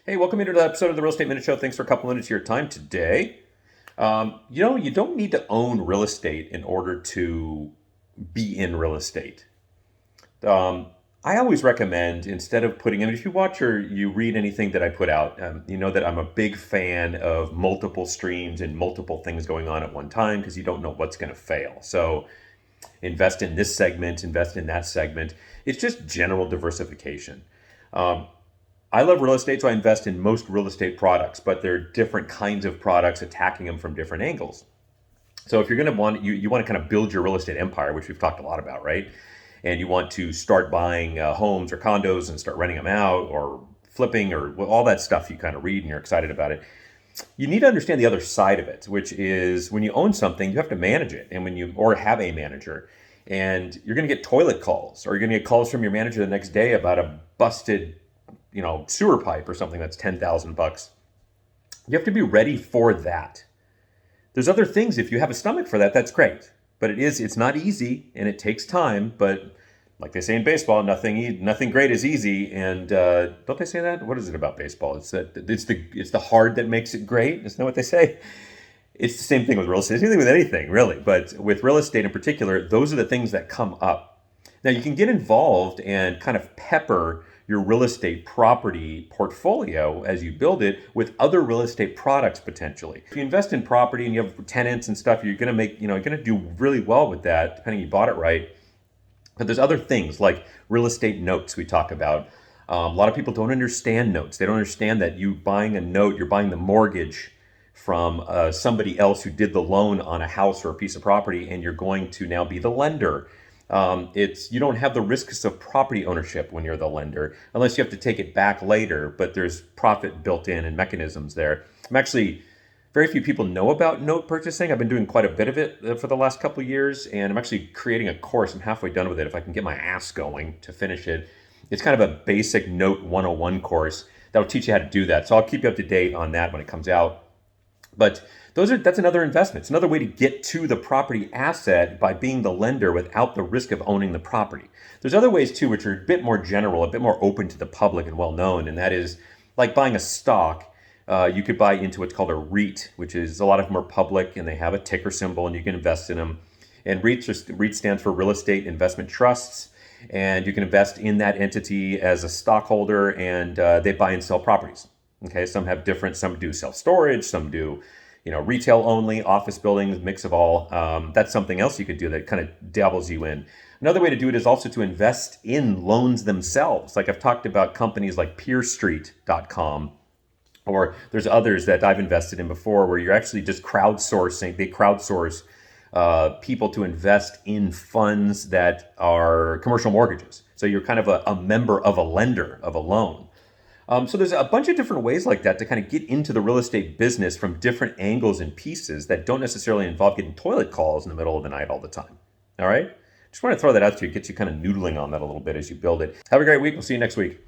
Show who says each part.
Speaker 1: Hey, welcome into the episode of the Real Estate Minute Show. Thanks for a couple minutes of your time today. You don't need to own real estate in order to be in real estate. Um, I always recommend instead of putting, if you watch or you read anything that I put out, you know that I'm a big fan of multiple streams and multiple things going on at one time because you don't know what's going to fail. So invest in this segment, invest in that segment. It's just general diversification. Um, I love real estate, so I invest in most real estate products, but there are different kinds of products attacking them from different angles. So if you're going to you want to kind of build your real estate empire, which we've talked a lot about, right? And you want to start buying homes or condos and start renting them out or flipping or all that stuff you kind of read and you're excited about it. You need to understand the other side of it, which is when you own something, you have to manage it, and or have a manager, and you're going to get toilet calls, or you're going to get calls from your manager the next day about a busted sewer pipe or something that's $10,000. You have to be ready for that. There's other things. If you have a stomach for that, that's great. But it's not easy and it takes time. But like they say in baseball, nothing great is easy. And don't they say that? What is it about baseball? It's the hard that makes it great. Isn't that what they say? It's the same thing with real estate. It's the same thing with anything, really. But with real estate in particular, those are the things that come up. Now you can get involved and kind of pepper your real estate property portfolio as you build it with other real estate products potentially. If you invest in property and you have tenants and stuff, you're going to do really well with that, depending if you bought it right. But there's other things like real estate notes we talk about. A lot of people don't understand notes. They don't understand that you buying a note, you're buying the mortgage from somebody else who did the loan on a house or a piece of property, and you're going to now be the lender. You don't have the risks of property ownership when you're the lender, unless you have to take it back later, but there's profit built in and mechanisms there. Very few people know about note purchasing. I've been doing quite a bit of it for the last couple of years, and I'm actually creating a course. I'm halfway done with it if I can get my ass going to finish it. It's kind of a basic note 101 course that will teach you how to do that. So I'll keep you up to date on that when it comes out. But that's another investment. It's another way to get to the property asset by being the lender without the risk of owning the property. There's other ways too, which are a bit more general, a bit more open to the public and well known, and that is like buying a stock. You could buy into what's called a REIT, which is a lot of them are public and they have a ticker symbol and you can invest in them. And REIT stands for Real Estate Investment Trusts, and you can invest in that entity as a stockholder, and they buy and sell properties. Okay, some do self-storage, some do retail only, office buildings, mix of all. That's something else you could do that kind of dabbles you in. Another way to do it is also to invest in loans themselves. Like I've talked about companies like PeerStreet.com, or there's others that I've invested in before where you're actually just crowdsourcing. They crowdsource people to invest in funds that are commercial mortgages. So you're kind of a member of a lender of a loan. So there's a bunch of different ways like that to kind of get into the real estate business from different angles and pieces that don't necessarily involve getting toilet calls in the middle of the night all the time. All right? Just want to throw that out to you, get you kind of noodling on that a little bit as you build it. Have a great week. We'll see you next week.